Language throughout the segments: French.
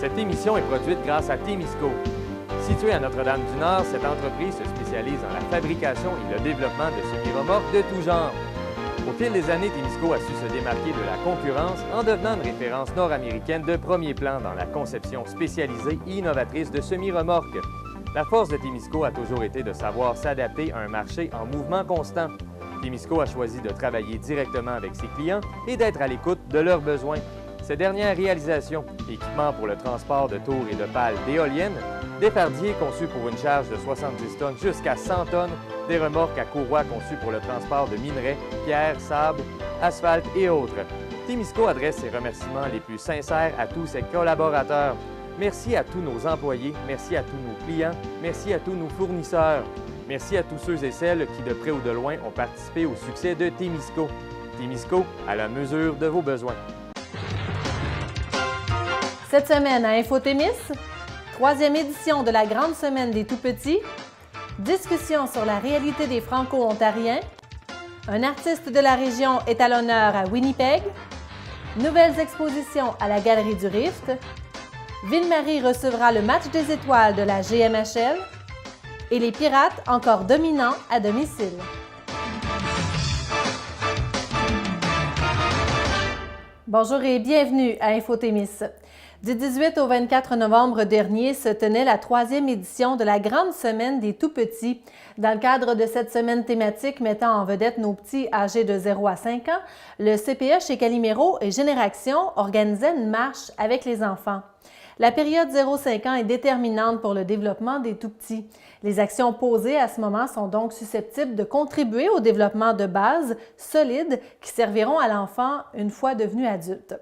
Cette émission est produite grâce à Témisco. Située à Notre-Dame-du-Nord, cette entreprise se spécialise dans la fabrication et le développement de semi-remorques de tout genre. Au fil des années, Témisco a su se démarquer de la concurrence en devenant une référence nord-américaine de premier plan dans la conception spécialisée et innovatrice de semi-remorques. La force de Témisco a toujours été de savoir s'adapter à un marché en mouvement constant. Témisco a choisi de travailler directement avec ses clients et d'être à l'écoute de leurs besoins. Ces dernières réalisations, équipements pour le transport de tours et de pales d'éoliennes, des fardiers conçus pour une charge de 70 tonnes jusqu'à 100 tonnes, des remorques à courroie conçues pour le transport de minerais, pierres, sable, asphalte et autres. Témisco adresse ses remerciements les plus sincères à tous ses collaborateurs. Merci à tous nos employés, merci à tous nos clients, merci à tous nos fournisseurs. Merci à tous ceux et celles qui, de près ou de loin, ont participé au succès de Témisco. Témisco, à la mesure de vos besoins. Cette semaine à Infotémis, 3e édition de la Grande Semaine des Tout-Petits, discussion sur la réalité des Franco-Ontariens, un artiste de la région est à l'honneur à Winnipeg, nouvelles expositions à la Galerie du Rift, Ville-Marie recevra le match des étoiles de la GMHL et les Pirates encore dominants à domicile. Bonjour et bienvenue à Infotémis. Du 18 au 24 novembre dernier se tenait la 3e édition de la Grande Semaine des Tout-Petits. Dans le cadre de cette semaine thématique mettant en vedette nos petits âgés de 0 à 5 ans, le CPE chez Calimero et Génération organisait une marche avec les enfants. La période 0-5 ans est déterminante pour le développement des tout-petits. Les actions posées à ce moment sont donc susceptibles de contribuer au développement de bases solides qui serviront à l'enfant une fois devenu adulte.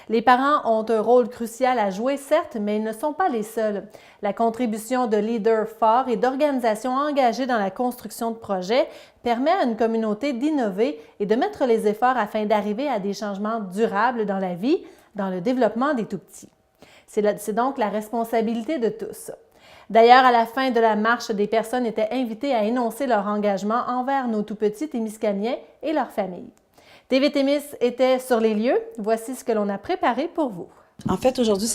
Les parents ont un rôle crucial à jouer, certes, mais ils ne sont pas les seuls. La contribution de leaders forts et d'organisations engagées dans la construction de projets permet à une communauté d'innover et de mettre les efforts afin d'arriver à des changements durables dans la vie, dans le développement des tout-petits. C'est donc la responsabilité de tous. D'ailleurs, à la fin de la marche, des personnes étaient invitées à énoncer leur engagement envers nos tout-petits témiscamiens et leurs familles. TV Témis était sur les lieux. Voici ce que l'on a préparé pour vous. En fait, aujourd'hui,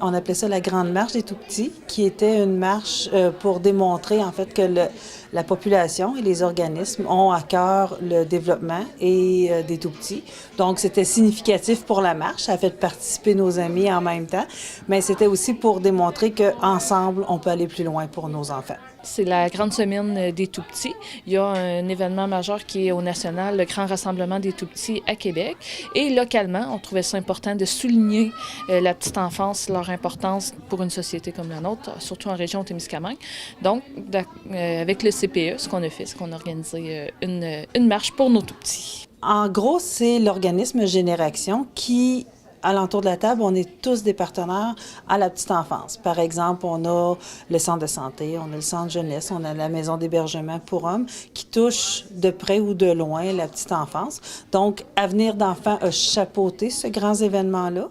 on appelait ça la Grande Marche des Tout-Petits, qui était une marche pour démontrer, en fait, que la population et les organismes ont à cœur le développement et des Tout-Petits. Donc, c'était significatif pour la marche. Ça a fait participer nos amis en même temps, mais c'était aussi pour démontrer qu'ensemble, on peut aller plus loin pour nos enfants. C'est la Grande Semaine des Tout-Petits. Il y a un événement majeur qui est au national, le Grand Rassemblement des Tout-Petits à Québec. Et localement, on trouvait ça important de souligner la petite enfance, leur importance pour une société comme la nôtre, surtout en région Témiscamingue. Donc, avec le CPE, ce qu'on a fait, c'est qu'on a organisé une marche pour nos Tout-Petits. En gros, c'est l'organisme Génération qui... Alentour de la table, on est tous des partenaires à la petite enfance. Par exemple, on a le centre de santé, on a le centre jeunesse, on a la maison d'hébergement pour hommes qui touche de près ou de loin la petite enfance. Donc, Avenir d'enfants a chapeauté ce grand événement-là.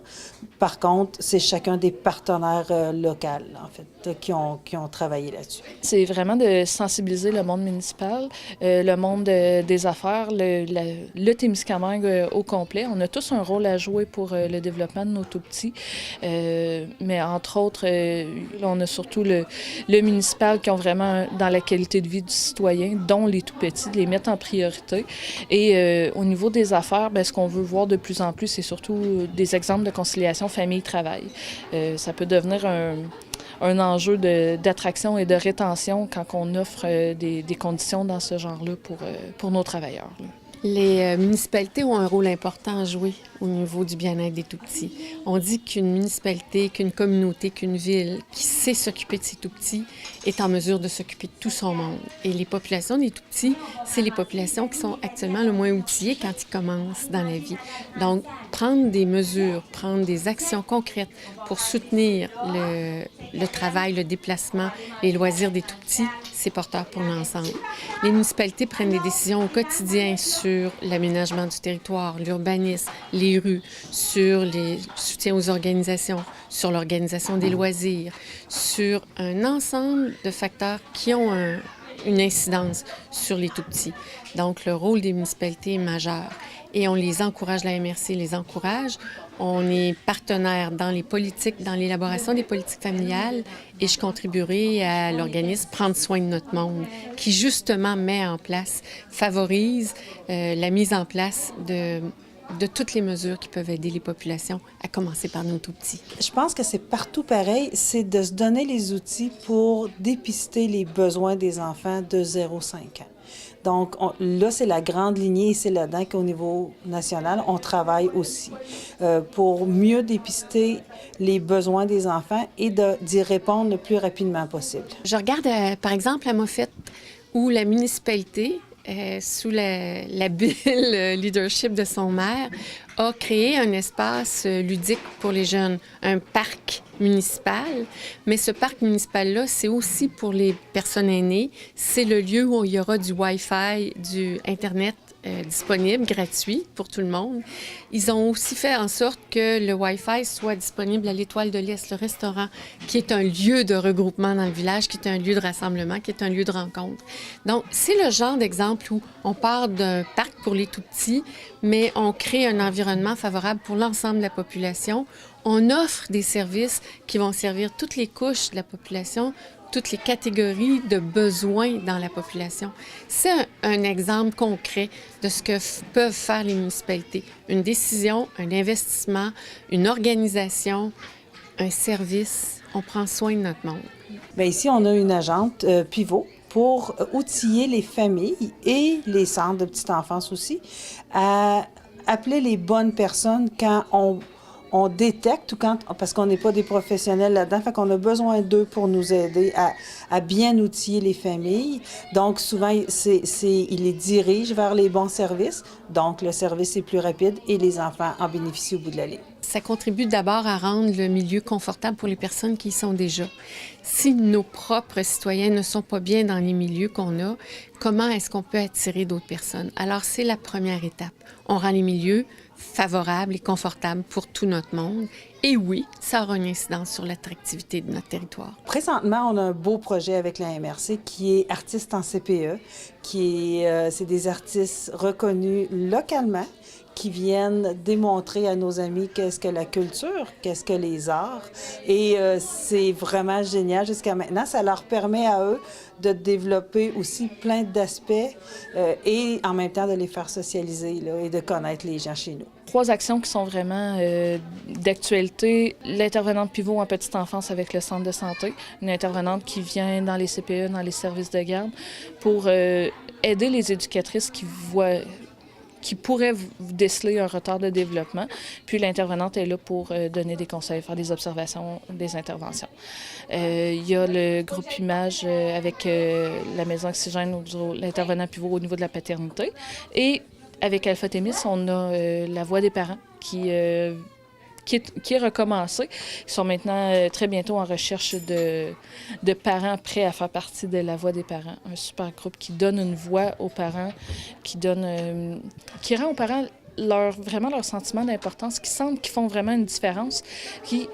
Par contre, c'est chacun des partenaires locaux, en fait, qui ont travaillé là-dessus. C'est vraiment de sensibiliser le monde municipal, le monde des affaires, le Témiscamingue au complet. On a tous un rôle à jouer pour le développement de nos tout-petits. Mais entre autres, on a surtout le municipal qui ont vraiment dans la qualité de vie du citoyen, dont les tout-petits, de les mettre en priorité. Et au niveau des affaires, bien, ce qu'on veut voir de plus en plus, c'est surtout des exemples de conciliation famille-travail. Ça peut devenir un enjeu d'attraction et de rétention quand on offre des conditions dans ce genre-là pour nos travailleurs. Les municipalités ont un rôle important à jouer au niveau du bien-être des tout-petits. On dit qu'une municipalité, qu'une communauté, qu'une ville qui sait s'occuper de ses tout-petits est en mesure de s'occuper de tout son monde. Et les populations des tout-petits, c'est les populations qui sont actuellement le moins outillées quand ils commencent dans la vie. Donc, prendre des mesures, prendre des actions concrètes pour soutenir le travail, le déplacement, les loisirs des tout-petits, c'est porteur pour l'ensemble. Les municipalités prennent des décisions au quotidien sur l'aménagement du territoire, l'urbanisme, les rues, sur les soutiens aux organisations, sur l'organisation des loisirs, sur un ensemble de facteurs qui ont une incidence sur les tout-petits. Donc, le rôle des municipalités est majeur. Et on les encourage, la MRC les encourage. On est partenaire dans les politiques, dans l'élaboration des politiques familiales et je contribuerai à l'organisme Prendre soin de notre monde qui justement met en place, favorise la mise en place de toutes les mesures qui peuvent aider les populations, à commencer par nos tout-petits. Je pense que c'est partout pareil, c'est de se donner les outils pour dépister les besoins des enfants de 0-5 ans. Donc là, c'est la grande lignée et c'est là-dedans qu'au niveau national, on travaille aussi pour mieux dépister les besoins des enfants et d'y répondre le plus rapidement possible. Je regarde, par exemple, à Moffett, où la municipalité, sous la bulle leadership de son maire, a créé un espace ludique pour les jeunes, un parc municipal. Mais ce parc municipal-là, c'est aussi pour les personnes aînées. C'est le lieu où il y aura du Wi-Fi, du Internet disponible, gratuit pour tout le monde. Ils ont aussi fait en sorte que le Wi-Fi soit disponible à l'Étoile de l'Est, le restaurant, qui est un lieu de regroupement dans le village, qui est un lieu de rassemblement, qui est un lieu de rencontre. Donc, c'est le genre d'exemple où on part d'un parc pour les tout-petits, mais on crée un environnement favorable pour l'ensemble de la population. On offre des services qui vont servir toutes les couches de la population, toutes les catégories de besoins dans la population. C'est un exemple concret de ce que peuvent faire les municipalités. Une décision, un investissement, une organisation, un service. On prend soin de notre monde. Bien, ici, on a une agente pivot pour outiller les familles et les centres de petite enfance aussi à appeler les bonnes personnes quand on détecte, ou parce qu'on n'est pas des professionnels là-dedans, fait qu'on a besoin d'eux pour nous aider à bien outiller les familles. Donc, souvent, il les dirige vers les bons services. Donc, le service est plus rapide et les enfants en bénéficient au bout de la ligne. Ça contribue d'abord à rendre le milieu confortable pour les personnes qui y sont déjà. Si nos propres citoyens ne sont pas bien dans les milieux qu'on a, comment est-ce qu'on peut attirer d'autres personnes? Alors, c'est la première étape. On rend les milieux favorables et confortables pour tout notre monde. Et oui, ça aura une incidence sur l'attractivité de notre territoire. Présentement, on a un beau projet avec la MRC qui est artiste en CPE, c'est des artistes reconnus localement qui viennent démontrer à nos amis qu'est-ce que la culture, qu'est-ce que les arts. Et c'est vraiment génial jusqu'à maintenant. Ça leur permet à eux de développer aussi plein d'aspects et en même temps de les faire socialiser là, et de connaître les gens chez nous. 3 actions qui sont vraiment d'actualité. L'intervenante pivot en petite enfance avec le centre de santé, une intervenante qui vient dans les CPE, dans les services de garde, pour aider les éducatrices qui pourraient déceler un retard de développement. Puis l'intervenante est là pour donner des conseils, faire des observations, des interventions. Il y a le groupe Image avec la Maison Oxygène, l'intervenant pivot au niveau de la paternité. Et avec Alpha Thémis, on a la voix des parents qui est recommencée. Ils sont maintenant très bientôt en recherche de parents prêts à faire partie de la voix des parents. Un super groupe qui donne une voix aux parents, qui rend aux parents vraiment leur sentiment d'importance, qui sentent qu'ils font vraiment une différence, qui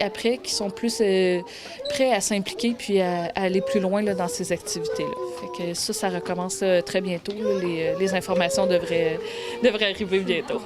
sont plus prêts à s'impliquer puis à aller plus loin là, dans ces activités-là. Fait que ça recommence très bientôt. Là, les informations devraient arriver bientôt.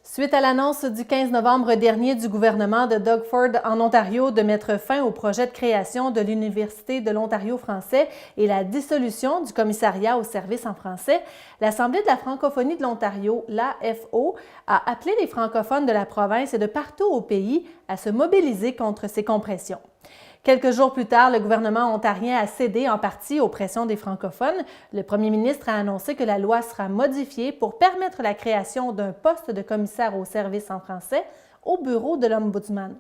Suite à l'annonce du 15 novembre dernier du gouvernement de Doug Ford en Ontario de mettre fin au projet de création de l'Université de l'Ontario français et la dissolution du commissariat aux services en français, l'Assemblée de la francophonie de l'Ontario, l'AFO, a appelé les francophones de la province et de partout au pays à se mobiliser contre ces compressions. Quelques jours plus tard, le gouvernement ontarien a cédé en partie aux pressions des francophones. Le premier ministre a annoncé que la loi sera modifiée pour permettre la création d'un poste de commissaire aux services en français au bureau de l'Ombudsman.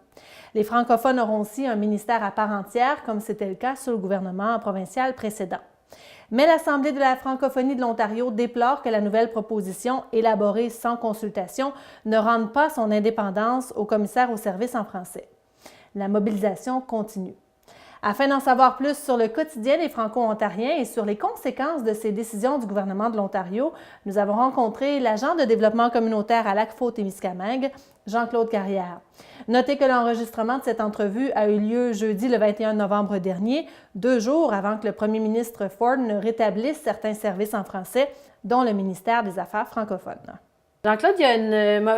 Les francophones auront aussi un ministère à part entière, comme c'était le cas sous le gouvernement provincial précédent. Mais l'Assemblée de la francophonie de l'Ontario déplore que la nouvelle proposition, élaborée sans consultation, ne rende pas son indépendance au commissaire aux services en français. La mobilisation continue. Afin d'en savoir plus sur le quotidien des Franco-Ontariens et sur les conséquences de ces décisions du gouvernement de l'Ontario, nous avons rencontré l'agent de développement communautaire à Lac-Faux-Témiscamingue, Jean-Claude Carrière. Notez que l'enregistrement de cette entrevue a eu lieu jeudi le 21 novembre dernier, 2 jours avant que le premier ministre Ford ne rétablisse certains services en français, dont le ministère des Affaires francophones. Jean-Claude, il y a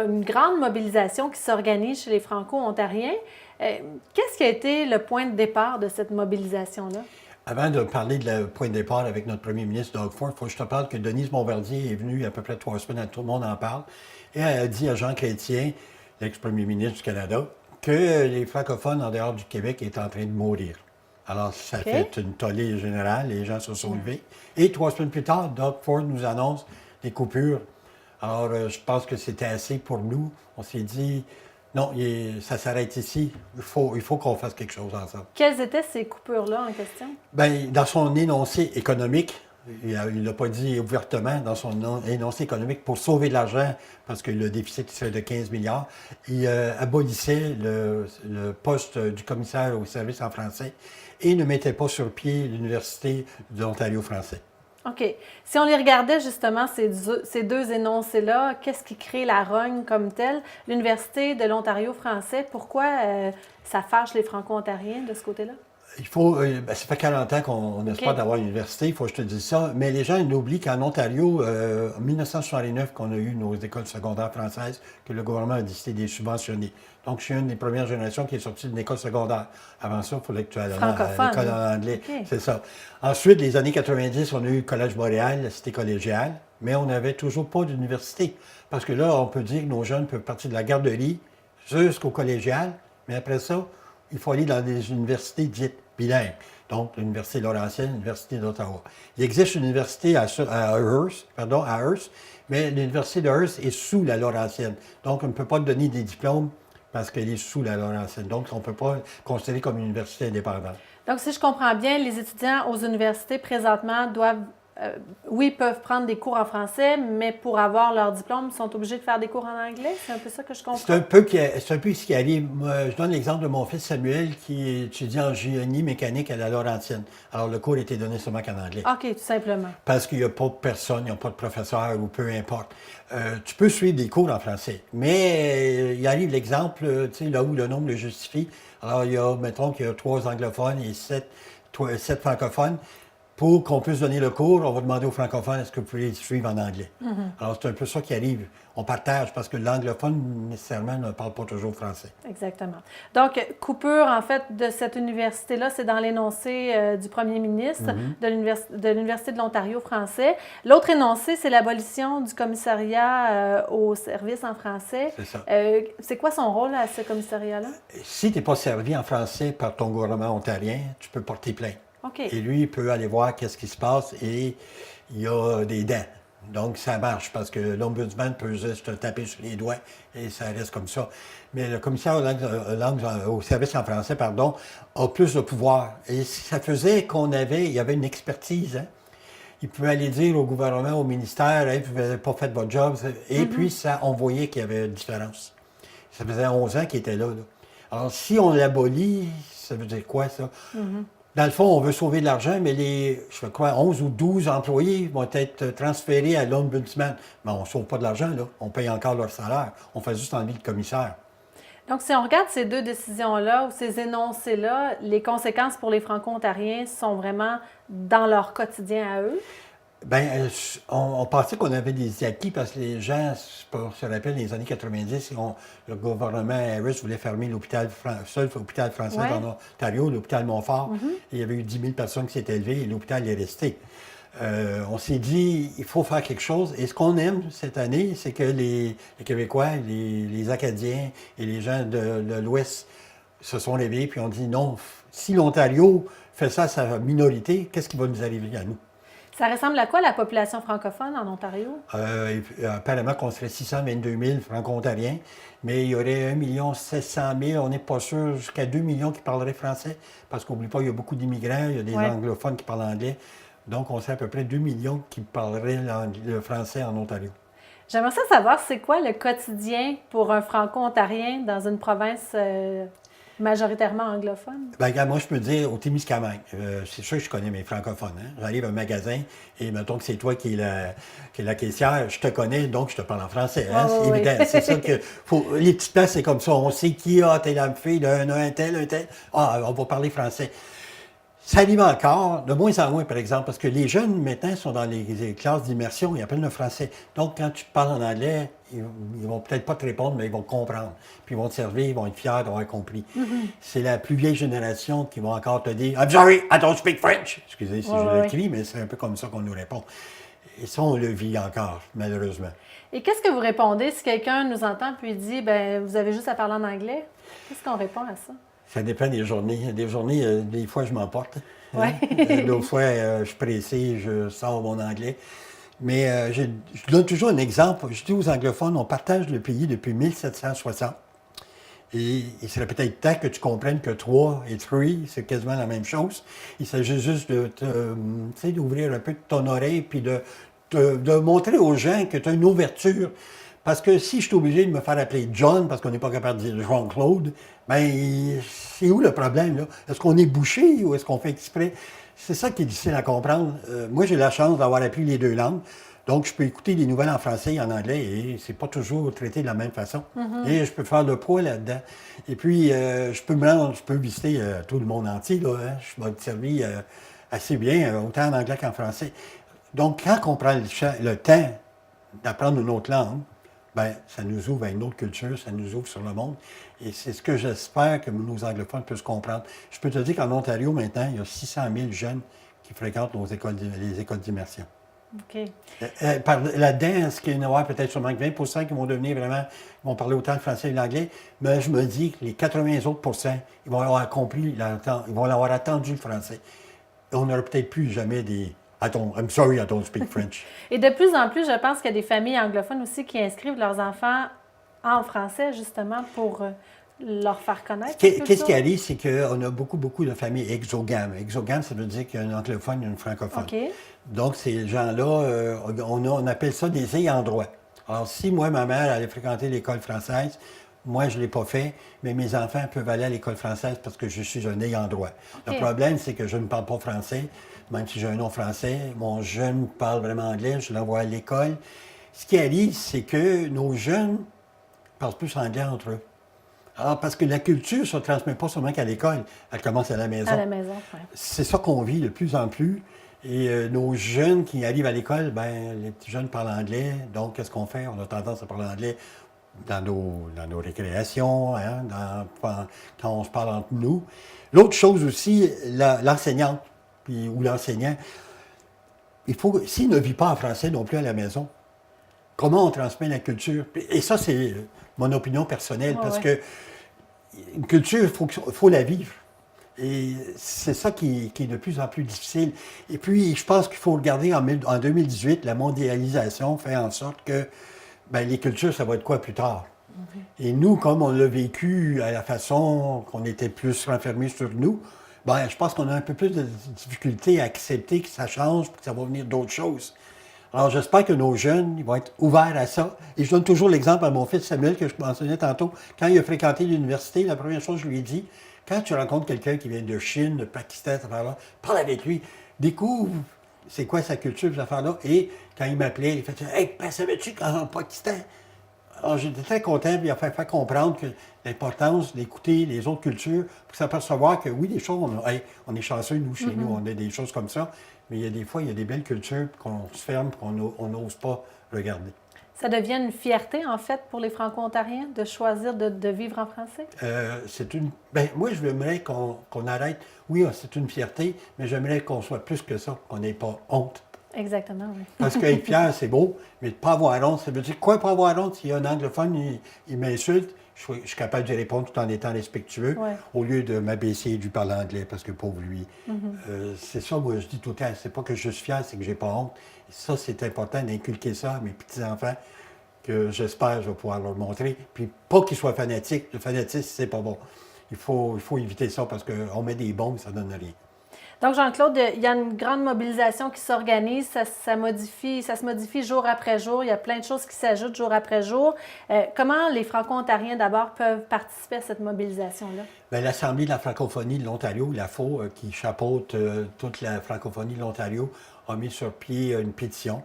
une grande mobilisation qui s'organise chez les Franco-Ontariens. Qu'est-ce qui a été le point de départ de cette mobilisation-là? Avant de parler de le point de départ avec notre premier ministre Doug Ford, il faut que je te parle que Denise Bombardier est venue il y a à peu près 3 semaines, tout le monde en parle, et elle a dit à Jean Chrétien, l'ex-premier ministre du Canada, que les francophones en dehors du Québec étaient en train de mourir. Alors, ça fait une tollée générale, les gens se sont levés. Et 3 semaines plus tard, Doug Ford nous annonce des coupures. Alors, je pense que c'était assez pour nous. On s'est dit, non, ça s'arrête ici. Il faut qu'on fasse quelque chose ensemble. Quelles étaient ces coupures-là en question? Bien, dans son énoncé économique, il ne l'a pas dit ouvertement, dans son énoncé économique, pour sauver de l'argent, parce que le déficit serait de 15 milliards, il abolissait le poste du commissaire au service en français et ne mettait pas sur pied l'Université de l'Ontario français. OK. Si on les regardait justement, ces deux énoncés-là, qu'est-ce qui crée la rogne comme telle? L'Université de l'Ontario français, pourquoi ça fâche les Franco-Ontariens de ce côté-là? Il faut, ça fait 40 ans qu'on espère d'avoir une université, il faut que je te dise ça, mais les gens oublient qu'en Ontario, en 1969, qu'on a eu nos écoles secondaires françaises, que le gouvernement a décidé de les subventionner. Donc, je suis une des premières générations qui est sortie d'une école secondaire. Avant ça, il fallait que tu ailles à l'école en anglais. Okay. C'est ça. Ensuite, les années 90, on a eu le Collège Montréal, la cité collégiale, mais on n'avait toujours pas d'université. Parce que là, on peut dire que nos jeunes peuvent partir de la garderie jusqu'au collégial, mais après ça, il faut aller dans des universités dites bilingues. Donc, l'Université Laurentienne, l'Université d'Ottawa. Il existe une université à Hearst, mais l'Université de Hearst est sous la Laurentienne. Donc, on ne peut pas donner des diplômes parce qu'elle est sous la Laurentienne. Donc, on ne peut pas considérer comme une université indépendante. Donc, si je comprends bien, les étudiants aux universités présentement doivent peuvent prendre des cours en français, mais pour avoir leur diplôme, ils sont obligés de faire des cours en anglais? C'est un peu ça que je comprends? C'est un peu ce qui arrive. Moi, je donne l'exemple de mon fils Samuel qui étudie en génie mécanique à la Laurentienne. Alors, le cours était donné seulement qu'en anglais. OK, tout simplement. Parce qu'il n'y a pas de personne, il n'y a pas de professeur ou peu importe. Tu peux suivre des cours en français, mais il arrive l'exemple, tu sais, là où le nombre le justifie. Alors, mettons qu'il y a 3 anglophones et 7 francophones. Pour qu'on puisse donner le cours, on va demander aux francophones, est-ce que vous pouvez les suivre en anglais? Alors, c'est un peu ça qui arrive. On partage parce que l'anglophone, nécessairement, ne parle pas toujours français. Exactement. Donc, coupure, en fait, de cette université-là, c'est dans l'énoncé du premier ministre de l'Université de l'Ontario français. L'autre énoncé, c'est l'abolition du commissariat au service en français. C'est ça. C'est quoi son rôle à ce commissariat-là? Si tu n'es pas servi en français par ton gouvernement ontarien, tu peux porter plainte. Okay. Et lui, il peut aller voir qu'est-ce qui se passe et il y a des dents. Donc, ça marche parce que l'ombudsman peut juste te taper sur les doigts et ça reste comme ça. Mais le commissaire au service en français, a plus de pouvoir. Et ça faisait il y avait une expertise. Hein? Il pouvait aller dire au gouvernement, au ministère, hey, vous n'avez pas fait votre job. Et puis, on voyait qu'il y avait une différence. Ça faisait 11 ans qu'il était là. Alors, si on l'abolit, ça veut dire quoi, ça? Dans le fond, on veut sauver de l'argent, mais 11 ou 12 employés vont être transférés à l'ombudsman. Mais on ne sauve pas de l'argent, là. On paye encore leur salaire. On fait juste enlever le commissaire. Donc, si on regarde ces deux décisions-là ou ces énoncés-là, les conséquences pour les Franco-Ontariens sont vraiment dans leur quotidien à eux? Bien, on pensait qu'on avait des acquis parce que les gens, se rappellent, dans les années 90, le gouvernement Harris voulait fermer l'hôpital français en Ontario, l'hôpital Montfort. Il y avait eu 10 000 personnes qui s'étaient élevées et l'hôpital est resté. On s'est dit, il faut faire quelque chose. Et ce qu'on aime cette année, c'est que les Québécois, les Acadiens et les gens de l'Ouest se sont réveillés puis ont dit non, si l'Ontario fait ça à sa minorité, qu'est-ce qui va nous arriver à nous? Ça ressemble à quoi la population francophone en Ontario? Apparemment qu'on serait 622 000 franco-ontariens, mais il y aurait 1 700 000, on n'est pas sûr, jusqu'à 2 millions qui parleraient français, parce qu'oublie pas, il y a beaucoup d'immigrants, il y a des anglophones qui parlent anglais, donc on serait à peu près 2 millions qui parleraient le français en Ontario. J'aimerais ça savoir, c'est quoi le quotidien pour un franco-ontarien dans une province majoritairement anglophone? Bien, regarde, moi, je peux dire au Témiscamingue, c'est sûr que je connais mes francophones. Hein? J'arrive à un magasin et mettons que c'est toi qui est la caissière, je te connais, donc je te parle en français. Hein? C'est évident. C'est ça que. Les petites places, c'est comme ça. On sait qui a telle fille, un tel. Ah, on va parler français. Ça arrive encore, de moins en moins, par exemple, parce que les jeunes, maintenant, sont dans les classes d'immersion, ils apprennent le français. Donc, quand tu parles en anglais, ils vont peut-être pas te répondre, mais ils vont comprendre. Puis, ils vont te servir, ils vont être fiers d'avoir compris. C'est la plus vieille génération qui va encore te dire « I'm sorry, I don't speak French ». Excusez si je l'écris, mais c'est un peu comme ça qu'on nous répond. Et ça, on le vit encore, malheureusement. Et qu'est-ce que vous répondez si quelqu'un nous entend puis dit « ben vous avez juste à parler en anglais ». Qu'est-ce qu'on répond à ça? Ça dépend des journées. Des journées, des fois, je m'emporte. Ouais. D'autres fois, je suis pressé, je sors mon anglais. Mais je donne toujours un exemple. Je dis aux anglophones, on partage le pays depuis 1760. Et il serait peut-être temps que tu comprennes que 3 et 3, c'est quasiment la même chose. Il s'agit juste d'ouvrir un peu ton oreille puis de montrer aux gens que tu as une ouverture. Parce que si je suis obligé de me faire appeler John parce qu'on n'est pas capable de dire Jean-Claude, bien, c'est où le problème, là? Est-ce qu'on est bouché ou est-ce qu'on fait exprès? C'est ça qui est difficile à comprendre. Moi, j'ai la chance d'avoir appris les 2 langues. Donc, je peux écouter des nouvelles en français et en anglais et c'est pas toujours traité de la même façon. Et je peux faire le poids là-dedans. Et puis, je peux visiter tout le monde entier, là, hein? Je vais être servi assez bien, autant en anglais qu'en français. Donc, quand on prend le temps d'apprendre une autre langue, bien, ça nous ouvre à une autre culture, ça nous ouvre sur le monde. Et c'est ce que j'espère que nos anglophones puissent comprendre. Je peux te dire qu'en Ontario, maintenant, il y a 600 000 jeunes qui fréquentent les écoles d'immersion. OK. Là-dedans, ce qu'il y en aura peut-être sûrement que 20 qui vont devenir vraiment, ils vont parler autant le français que l'anglais, mais je me dis que les 80 autres %, ils vont avoir compris, ils vont avoir attendu le français. Et on n'aura peut-être plus jamais des... I'm sorry, I don't speak French. Et de plus en plus, je pense qu'il y a des familles anglophones aussi qui inscrivent leurs enfants en français, justement, pour leur faire connaître. Qu'est-ce qui arrive, c'est qu'on a beaucoup de familles exogames. Exogame, ça veut dire qu'il y a un anglophone et une francophone. OK. Donc, ces gens-là, on appelle ça des ayants droit. Alors, si moi, ma mère allait fréquenter l'école française, moi, je ne l'ai pas fait, mais mes enfants peuvent aller à l'école française parce que je suis un ayant droit. OK. Le problème, c'est que je ne parle pas français, même si j'ai un nom français. Mon jeune parle vraiment anglais, je l'envoie à l'école. Ce qui arrive, c'est que nos jeunes parlent plus anglais entre eux. Alors, parce que la culture ne se transmet pas seulement qu'à l'école, elle commence à la maison. À la maison, oui. C'est ça qu'on vit de plus en plus. Et nos jeunes qui arrivent à l'école, bien, les petits jeunes parlent anglais. Donc, qu'est-ce qu'on fait? On a tendance à parler anglais dans nos récréations, hein, quand on se parle entre nous. L'autre chose aussi, l'enseignante ou l'enseignant, s'il ne vit pas en français non plus à la maison, comment on transmet la culture? Et ça, c'est mon opinion personnelle, parce que une culture, il faut la vivre. Et c'est ça qui est de plus en plus difficile. Et puis, je pense qu'il faut regarder en 2018, la mondialisation fait en sorte que les cultures, ça va être quoi plus tard? Et nous, comme on l'a vécu à la façon qu'on était plus renfermés sur nous, je pense qu'on a un peu plus de difficulté à accepter que ça change, que ça va venir d'autres choses. Alors, j'espère que nos jeunes ils vont être ouverts à ça. Et je donne toujours l'exemple à mon fils Samuel, que je mentionnais tantôt. Quand il a fréquenté l'université, la première chose que je lui ai dit, quand tu rencontres quelqu'un qui vient de Chine, de Pakistan, cette affaire-là, parle avec lui, découvre c'est quoi sa culture, cette affaire-là. Et quand il m'appelait, il fait « Hey, savais-tu qu'en Pakistan? » Alors, j'étais très content, puis il a fait comprendre que l'importance d'écouter les autres cultures pour s'apercevoir que oui, des choses, on est chanceux, nous, chez nous, on a des choses comme ça, mais il y a des fois, il y a des belles cultures qu'on se ferme, qu'on n'ose pas regarder. Ça devient une fierté, en fait, pour les Franco-Ontariens de choisir de vivre en français? Moi, j'aimerais qu'on arrête. Oui, c'est une fierté, mais j'aimerais qu'on soit plus que ça, qu'on n'ait pas honte. Exactement, oui. Parce qu'être fier, c'est beau, mais de ne pas avoir honte, ça veut dire quoi, pas avoir honte? S'il y a un anglophone, il m'insulte, je suis capable de répondre tout en étant respectueux, au lieu de m'abaisser et de lui parler anglais, parce que pauvre lui. C'est ça, moi, je dis tout le temps, c'est pas que je suis fier, c'est que j'ai pas honte. Et ça, c'est important d'inculquer ça à mes petits-enfants, que j'espère je vais pouvoir leur montrer. Puis pas qu'ils soient fanatiques. Le fanatisme, c'est pas bon. Il faut éviter ça, parce qu'on met des bombes, ça donne rien. Donc, Jean-Claude, il y a une grande mobilisation qui s'organise, ça se modifie jour après jour, il y a plein de choses qui s'ajoutent jour après jour. Comment les Franco-Ontariens, d'abord, peuvent participer à cette mobilisation-là? L'Assemblée de la francophonie de l'Ontario, l'AFO, qui chapeaute toute la francophonie de l'Ontario, a mis sur pied une pétition.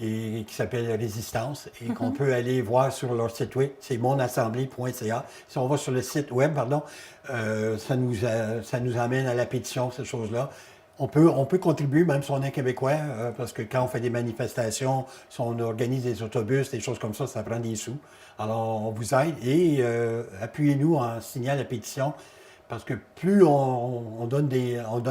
et qui s'appelle Résistance et qu'on peut aller voir sur leur site web, c'est monassemblée.ca. Si on va sur le site web, ça nous amène à la pétition, ces choses-là. On peut contribuer, même si on est québécois, parce que quand on fait des manifestations, si on organise des autobus, des choses comme ça prend des sous. Alors, on vous aide et appuyez-nous en signant la pétition, parce que plus on donne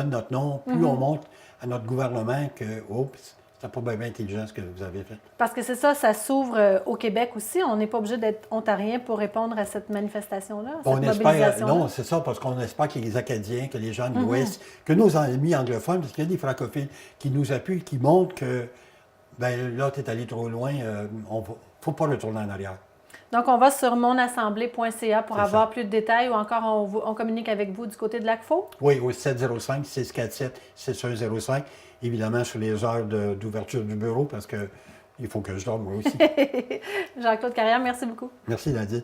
notre nom, plus on montre à notre gouvernement que, oups, c'est pas bien intelligent ce que vous avez fait. Parce que c'est ça s'ouvre au Québec aussi. On n'est pas obligé d'être ontarien pour répondre à cette manifestation-là, On cette espère, mobilisation-là. non, c'est ça, parce qu'on espère que les Acadiens, que les gens de l'Ouest, que nos amis anglophones, parce qu'il y a des francophiles qui nous appuient, qui montrent que, ben là, tu es allé trop loin, faut pas retourner en arrière. Donc, on va sur monassemblée.ca pour C'est avoir ça. plus de détails ou encore on communique avec vous du côté de l'ACFO? Oui, au 705-647-6105. Évidemment, sur les heures d'ouverture du bureau, parce que il faut que je dorme, moi aussi. Jean-Claude Carrière, merci beaucoup. Merci, Nadine.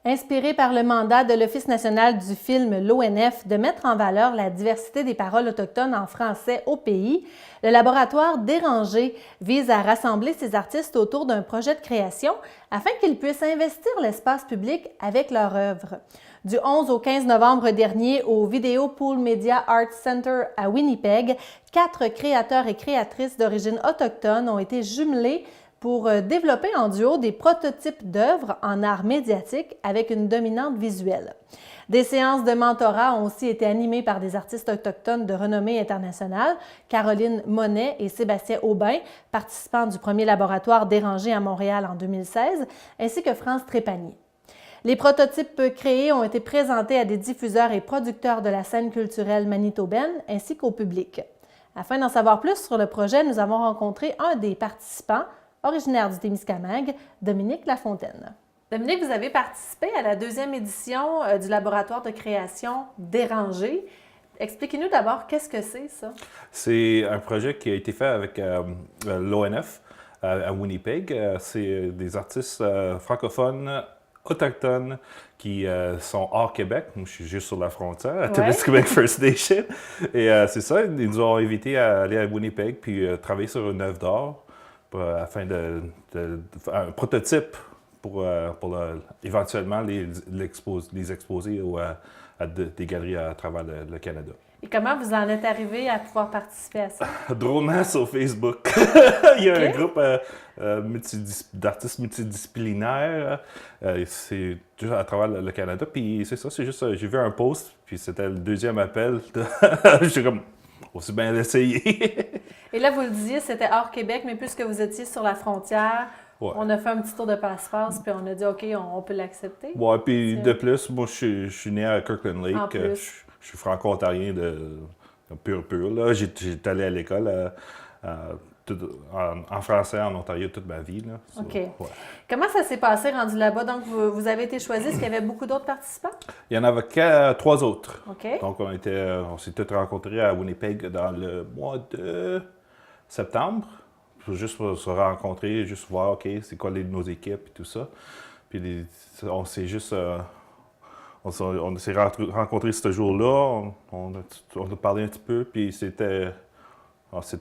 Inspiré par le mandat de l'Office national du film, l'ONF, de mettre en valeur la diversité des paroles autochtones en français au pays, le laboratoire Dérangé vise à rassembler ces artistes autour d'un projet de création afin qu'ils puissent investir l'espace public avec leur œuvre. Du 11 au 15 novembre dernier, au Video Pool Media Arts Center à Winnipeg, 4 créateurs et créatrices d'origine autochtone ont été jumelés pour développer en duo des prototypes d'œuvres en art médiatique avec une dominante visuelle. Des séances de mentorat ont aussi été animées par des artistes autochtones de renommée internationale, Caroline Monet et Sébastien Aubin, participants du premier laboratoire Dérangé à Montréal en 2016, ainsi que France Trépanier. Les prototypes créés ont été présentés à des diffuseurs et producteurs de la scène culturelle manitobaine ainsi qu'au public. Afin d'en savoir plus sur le projet, nous avons rencontré un des participants, originaire du Témiscamingue, Dominique Lafontaine. Dominique, vous avez participé à la 2e édition du laboratoire de création Dérangé. Expliquez-nous d'abord, qu'est-ce que c'est, ça? C'est un projet qui a été fait avec l'ONF à Winnipeg. C'est des artistes francophones, autochtones, qui sont hors Québec. Moi, je suis juste sur la frontière, à Témiscamingue First Nation. Et c'est ça, ils nous ont invités à aller à Winnipeg puis travailler sur une œuvre d'art afin de faire un prototype pour éventuellement les exposer à des galeries à travers le Canada. Et comment vous en êtes arrivé à pouvoir participer à ça? Drôlement sur Facebook. Il y a un groupe d'artistes multidisciplinaires. C'est juste à travers le Canada. Puis c'est ça, c'est juste, j'ai vu un post, puis c'était le 2e appel. J'étais comme, aussi bien l'essayer. Et là, vous le disiez, c'était hors Québec, mais puisque vous étiez sur la frontière, on a fait un petit tour de passe-passe, puis on a dit, OK, on peut l'accepter. Ouais, puis de plus, moi, je suis né à Kirkland Lake. Je suis franco-ontarien de pur. Là. J'étais allé à l'école en français en Ontario toute ma vie. Là. OK. Ouais. Comment ça s'est passé rendu là-bas? Donc, vous avez été choisi. Est-ce qu'il y avait beaucoup d'autres participants? Il y en avait 3 autres. OK. Donc, on s'est tous rencontrés à Winnipeg dans le mois de septembre. Juste pour se rencontrer, juste voir, OK, c'est quoi nos équipes et tout ça. Puis on s'est juste... on s'est rencontrés ce jour-là, on a parlé un petit peu, puis c'était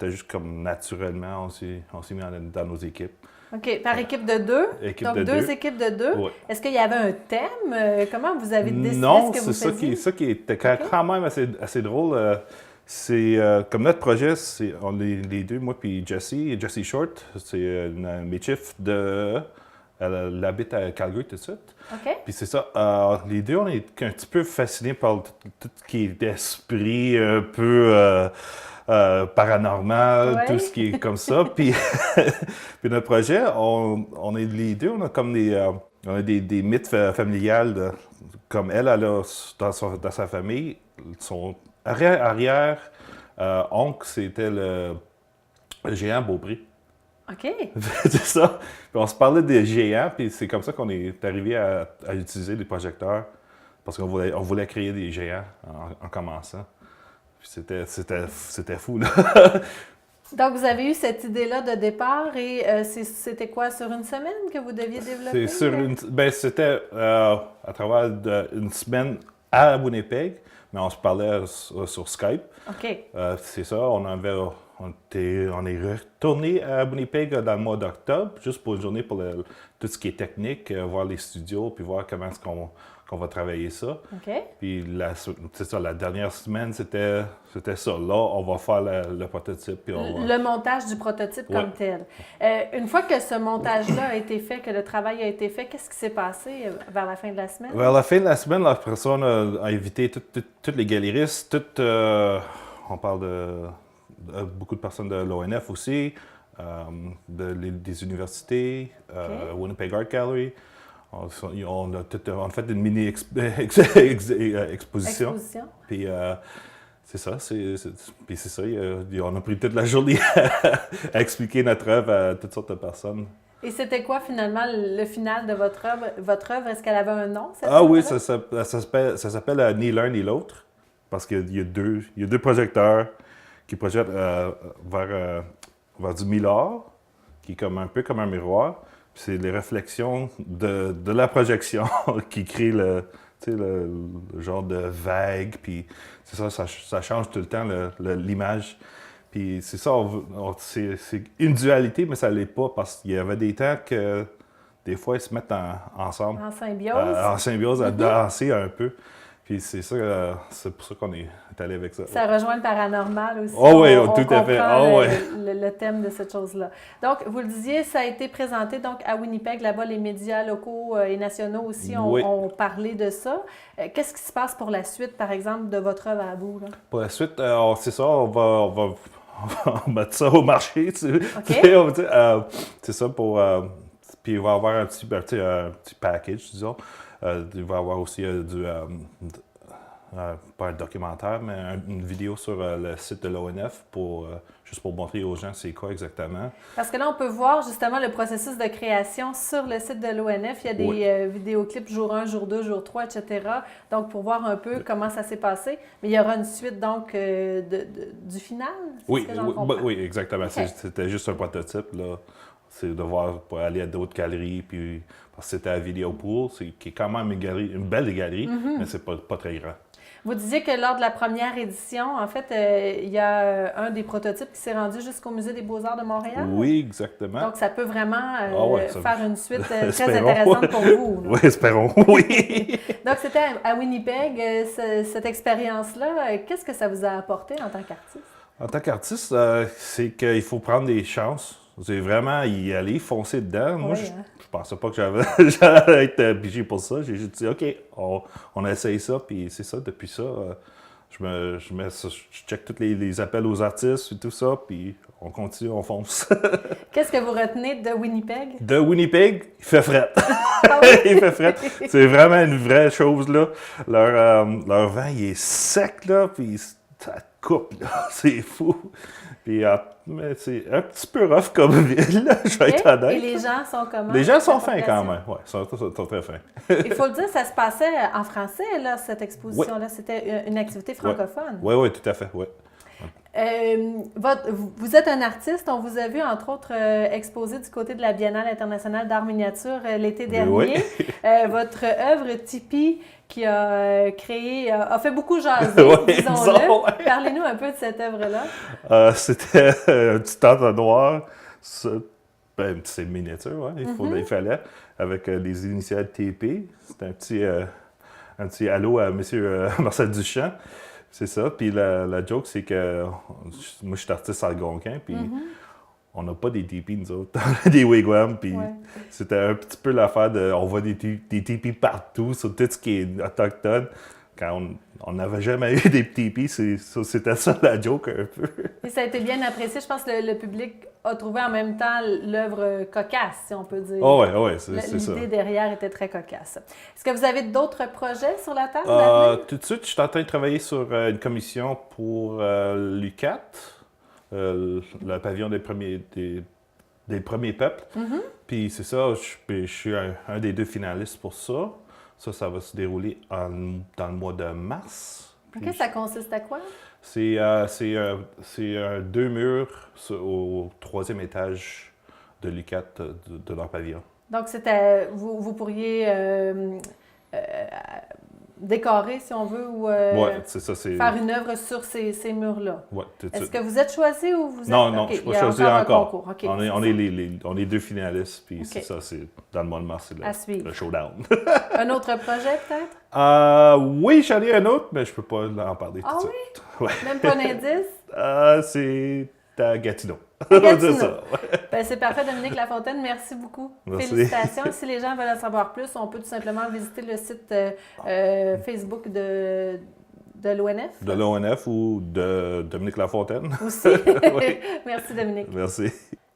juste comme naturellement, on s'est mis dans nos équipes. OK, par équipe de 2? Donc, deux équipes de 2. Ouais. Est-ce qu'il y avait un thème? Comment vous avez décidé ce que vous faisiez? Non, c'est ça qui était quand même assez drôle. C'est comme notre projet, on est les deux, moi puis Jessie Short, c'est une méchif elle habite à Calgary tout de suite. OK. Puis c'est ça, les deux, on est un petit peu fascinés par tout ce qui est d'esprit, un peu paranormal, tout ce qui est comme ça. Puis, puis notre projet, on est les deux, on a comme on a des mythes familiales, comme elle a dans sa famille, son arrière-oncle, c'était le géant Beaupré. OK. C'est ça. Puis on se parlait des géants, puis c'est comme ça qu'on est arrivé à utiliser les projecteurs, parce qu'on voulait créer des géants en commençant. Puis c'était fou, là. Donc, vous avez eu cette idée-là de départ et c'était quoi, sur une semaine que vous deviez développer? C'était à travers une semaine à Winnipeg, mais on se parlait sur Skype. OK. C'est ça, on on est retourné à Winnipeg dans le mois d'octobre, juste pour une journée pour tout ce qui est technique, voir les studios, puis voir comment est-ce qu'on va travailler ça. OK. Puis c'est ça, la dernière semaine, c'était ça. Là, on va faire le prototype. Puis Le montage du prototype comme tel. Une fois que ce montage-là a été fait, que le travail a été fait, qu'est-ce qui s'est passé vers la fin de la semaine? Vers la fin de la semaine, après ça, on a invité tous les galéristes, on parle de beaucoup de personnes de l'ONF aussi, des universités, Winnipeg Art Gallery. On a fait une mini exposition. Puis c'est ça. Puis c'est ça. On a pris toute la journée à expliquer notre œuvre à toutes sortes de personnes. Et c'était quoi finalement le final de votre œuvre? Votre œuvre, est-ce qu'elle avait un nom? Oui, ça s'appelle Ni l'un ni l'autre. Parce qu'il y a deux projecteurs qui projettent vers du millard, qui est un peu comme un miroir. Puis c'est les réflexions de la projection qui créent le genre de vague. Puis c'est ça change tout le temps l'image. Puis c'est ça, c'est une dualité, mais ça ne l'est pas parce qu'il y avait des temps que des fois ils se mettent ensemble. En symbiose. En symbiose, à danser un peu. Puis c'est ça, c'est pour ça qu'on est allé avec ça. Ça rejoint le paranormal aussi. Oh oui, on tout à fait. Le thème de cette chose-là. Donc, vous le disiez, ça a été présenté donc à Winnipeg. Là-bas, les médias locaux et nationaux aussi ont parlé de ça. Qu'est-ce qui se passe pour la suite, par exemple, de votre œuvre à vous? Là? Pour la suite, c'est ça, on va mettre ça au marché. OK. On va dire, c'est ça pour... puis il va y avoir un petit package, disons. Il va y avoir aussi pas un documentaire, mais une vidéo sur le site de l'ONF juste pour montrer aux gens c'est quoi exactement. Parce que là, on peut voir justement le processus de création sur le site de l'ONF. Il y a des vidéoclips jour 1, jour 2, jour 3, etc. Donc, pour voir un peu comment ça s'est passé. Mais il y aura une suite donc du final? Oui, exactement. Okay. C'était juste un prototype, là. C'est de voir pour aller à d'autres galeries, puis parce que c'était à Vidéopool, qui est quand même une belle galerie, mais c'est pas très grand. Vous disiez que lors de la première édition, en fait, il y a un des prototypes qui s'est rendu jusqu'au Musée des Beaux-Arts de Montréal. Oui, exactement. Donc, ça peut vraiment faire une suite très espérons. intéressante pour vous. Oui, espérons, oui. Donc, c'était à Winnipeg, cette expérience-là. Qu'est-ce que ça vous a apporté en tant qu'artiste? En tant qu'artiste, c'est qu'il faut prendre des chances. C'est vraiment y aller, foncer dedans. Moi, je pensais pas que j'allais être pigé pour ça. J'ai juste dit, OK, on essaye ça, puis c'est ça. Depuis ça, je check tous les appels aux artistes et tout ça, puis on continue, on fonce. Qu'est-ce que vous retenez de Winnipeg? De Winnipeg, il fait fret. Ah oui? Il fait fret. C'est vraiment une vraie chose, là. Leur vent, il est sec, là, puis ça coupe, là. C'est fou. Puis, mais c'est un petit peu rough comme ville, là, je vais être honnête. Et les gens sont comment? Les gens sont fins quand même, oui, sont très fins. Il faut le dire, ça se passait en français, là, cette exposition-là. Oui. C'était une activité francophone. Oui, tout à fait, oui. Vous êtes un artiste, on vous a vu entre autres exposer du côté de la Biennale internationale d'art miniature l'été dernier. Oui. Votre œuvre Tipeee qui a fait beaucoup jaser, disons-le. Parlez-nous un peu de cette œuvre-là. C'était un petit entonnoir, c'est une miniature, il fallait, avec les initiales TP. C'était un petit allô à M. Marcel Duchamp. C'est ça. Puis la joke, c'est que moi, je suis artiste algonquin, puis on n'a pas des tipis, nous autres. On a des wigwams, puis c'était un petit peu l'affaire on voit des tipis partout, sur tout ce qui est autochtone. Quand on n'avait jamais eu des tipis, c'était ça la joke un peu. Et ça a été bien apprécié. Je pense que le public a trouvé en même temps l'œuvre cocasse, si on peut dire. Oui, c'est ça. L'idée derrière était très cocasse. Est-ce que vous avez d'autres projets sur la table? Tout de suite, je suis en train de travailler sur une commission pour l'UQAT, le pavillon des premiers peuples. Puis c'est ça, je suis un des 2 finalistes pour ça. Ça va se dérouler dans le mois de mars. OK, ça consiste à quoi? C'est 2 murs au 3e étage de l'UQAT de leur pavillon. Donc, vous pourriez décorer, si on veut, ou c'est ça. faire une œuvre sur ces murs-là. Ouais, Est-ce que vous êtes choisi ou vous êtes... Non, je ne suis pas choisi encore. Okay, on est 2 finalistes, puis c'est ça, c'est dans le mois de mars, c'est le showdown. Un autre projet, peut-être? Oui, j'en ai un autre, mais je peux pas en parler tout de suite. Ouais. Même pas un indice? C'est à Gatineau. Gatineau. Ça, ouais. C'est parfait, Dominique Lafontaine. Merci beaucoup. Merci. Félicitations. Si les gens veulent en savoir plus, on peut tout simplement visiter le site Facebook de l'ONF. De l'ONF ou de Dominique Lafontaine. Aussi. Oui. Merci, Dominique. Merci.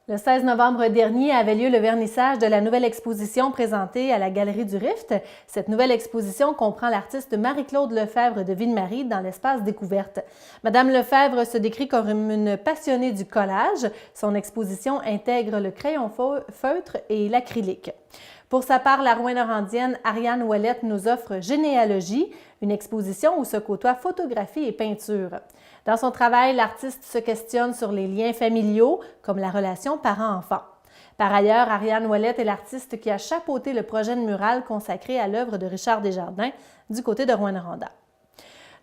Le 16 novembre dernier avait lieu le vernissage de la nouvelle exposition présentée à la Galerie du Rift. Cette nouvelle exposition comprend l'artiste Marie-Claude Lefebvre de Ville-Marie dans l'espace découverte. Madame Lefebvre se décrit comme une passionnée du collage. Son exposition intègre le crayon feutre et l'acrylique. Pour sa part, la Rouyn-Norandienne Ariane Ouellette nous offre Généalogie, une exposition où se côtoient photographie et peinture. Dans son travail, l'artiste se questionne sur les liens familiaux, comme la relation parent-enfant. Par ailleurs, Ariane Ouellette est l'artiste qui a chapeauté le projet de mural consacré à l'œuvre de Richard Desjardins du côté de Rouyn-Noranda.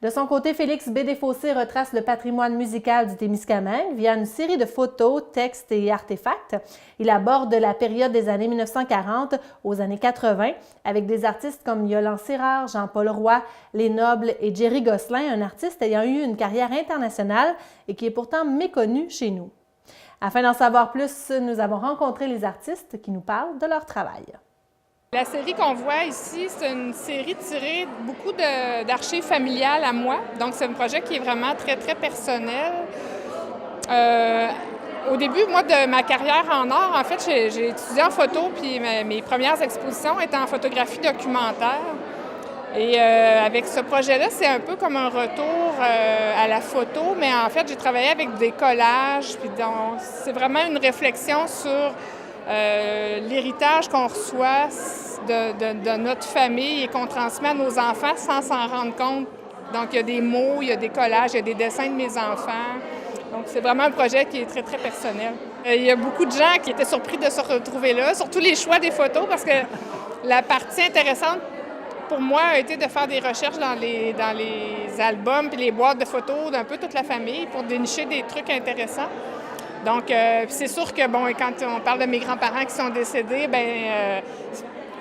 De son côté, Félix Bédéfossé retrace le patrimoine musical du Témiscamingue via une série de photos, textes et artefacts. Il aborde la période des années 1940 aux années 80 avec des artistes comme Yolande Sérard, Jean-Paul Roy, Les Nobles et Jerry Gosselin, un artiste ayant eu une carrière internationale et qui est pourtant méconnu chez nous. Afin d'en savoir plus, nous avons rencontré les artistes qui nous parlent de leur travail. La série qu'on voit ici, c'est une série tirée beaucoup d'archives familiales à moi. Donc, c'est un projet qui est vraiment très, très personnel. Au début, moi, de ma carrière en art, en fait, j'ai étudié en photo, puis mes premières expositions étaient en photographie documentaire. Et avec ce projet-là, c'est un peu comme un retour à la photo, mais en fait, j'ai travaillé avec des collages, puis donc, c'est vraiment une réflexion sur l'héritage qu'on reçoit de notre famille et qu'on transmet à nos enfants sans s'en rendre compte. Donc, il y a des mots, il y a des collages, il y a des dessins de mes enfants. Donc, c'est vraiment un projet qui est très, très personnel. Il y a beaucoup de gens qui étaient surpris de se retrouver là, surtout les choix des photos, parce que la partie intéressante pour moi a été de faire des recherches dans les albums et les boîtes de photos d'un peu toute la famille pour dénicher des trucs intéressants. Donc, c'est sûr que, bon, quand on parle de mes grands-parents qui sont décédés,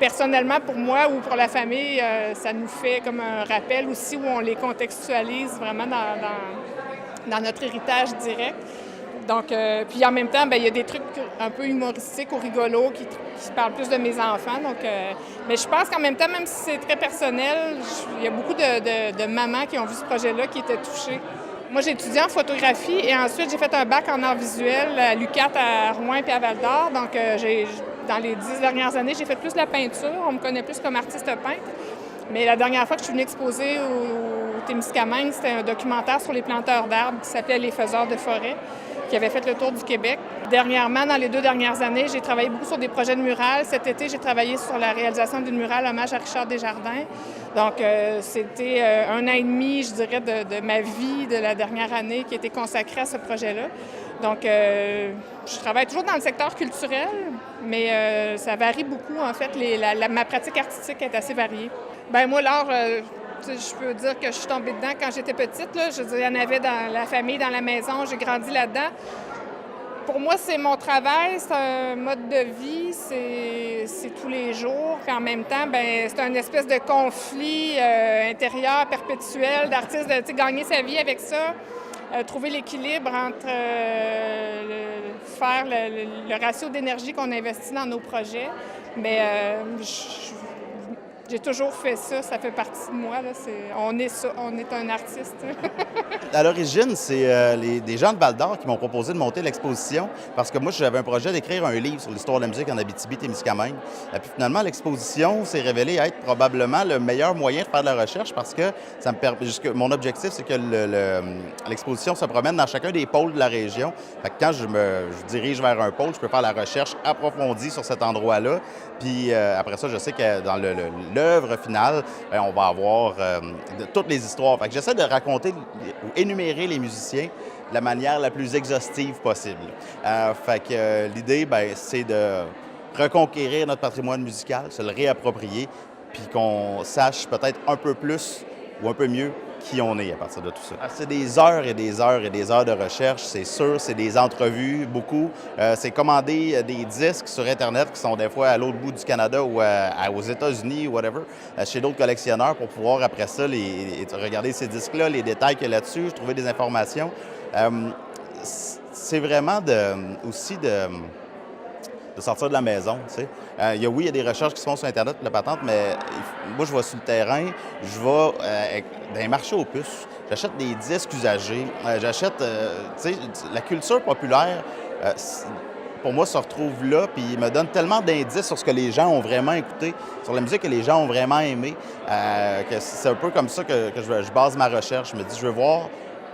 personnellement, pour moi ou pour la famille, ça nous fait comme un rappel aussi où on les contextualise vraiment dans notre héritage direct. Donc, puis en même temps, il y a des trucs un peu humoristiques ou rigolos qui parlent plus de mes enfants. Donc, mais je pense qu'en même temps, même si c'est très personnel, il y a beaucoup de mamans qui ont vu ce projet-là qui étaient touchées. Moi, j'ai étudié en photographie et ensuite, j'ai fait un bac en art visuel à l'UQAT à Rouen et à Val-d'Or. Donc, dans les 10 dernières années, j'ai fait plus de la peinture. On me connaît plus comme artiste peintre. Mais la dernière fois que je suis venue exposer au Témiscamingue, c'était un documentaire sur les planteurs d'arbres qui s'appelait « Les faiseurs de forêt », qui avait fait le tour du Québec. Dernièrement, dans les 2 dernières années, j'ai travaillé beaucoup sur des projets de murales. Cet été, j'ai travaillé sur la réalisation d'une murale hommage à Richard Desjardins. Donc, c'était 1 an et demi, je dirais, de ma vie de la dernière année qui était consacrée à ce projet-là. Donc, je travaille toujours dans le secteur culturel, mais ça varie beaucoup, en fait. Ma pratique artistique est assez variée. Bien, moi, l'art, je peux dire que je suis tombée dedans quand j'étais petite. Là. Je veux dire, il y en avait dans la famille, dans la maison. J'ai grandi là-dedans. Pour moi, c'est mon travail, c'est un mode de vie, c'est tous les jours. Puis en même temps, c'est un espèce de conflit intérieur perpétuel d'artiste, de gagner sa vie avec ça, trouver l'équilibre entre faire le ratio d'énergie qu'on investit dans nos projets. Mais j'ai toujours fait ça, ça fait partie de moi. Là. On est ça, on est un artiste. À l'origine, c'est des gens de Val-d'Or qui m'ont proposé de monter l'exposition parce que moi, j'avais un projet d'écrire un livre sur l'histoire de la musique en Abitibi-Témiscamingue. Et puis finalement, l'exposition s'est révélée être probablement le meilleur moyen de faire de la recherche parce que ça me permet. Mon objectif, c'est que l'exposition se promène dans chacun des pôles de la région. Fait que quand je dirige vers un pôle, je peux faire la recherche approfondie sur cet endroit-là. Puis après ça, je sais que dans l'œuvre finale, on va avoir toutes les histoires. Fait que j'essaie de raconter ou énumérer les musiciens de la manière la plus exhaustive possible. Fait que l'idée, c'est de reconquérir notre patrimoine musical, se le réapproprier, puis qu'on sache peut-être un peu plus ou un peu mieux qui on est à partir de tout ça. C'est des heures et des heures et des heures de recherche, c'est sûr, c'est des entrevues, beaucoup. C'est commander des disques sur Internet qui sont des fois à l'autre bout du Canada ou aux États-Unis, whatever, chez d'autres collectionneurs pour pouvoir après ça regarder ces disques-là, les détails qu'il y a là-dessus, trouver des informations. C'est vraiment aussi de sortir de la maison, tu sais. Il y a des recherches qui se font sur Internet pour la patente, mais moi, je vais sur le terrain, je vais dans les marchés aux puces, j'achète des disques usagés, j'achète, tu sais, la culture populaire, pour moi, se retrouve là, puis il me donne tellement d'indices sur ce que les gens ont vraiment écouté, sur la musique que les gens ont vraiment aimé, que c'est un peu comme ça que je base ma recherche. Je me dis, je veux voir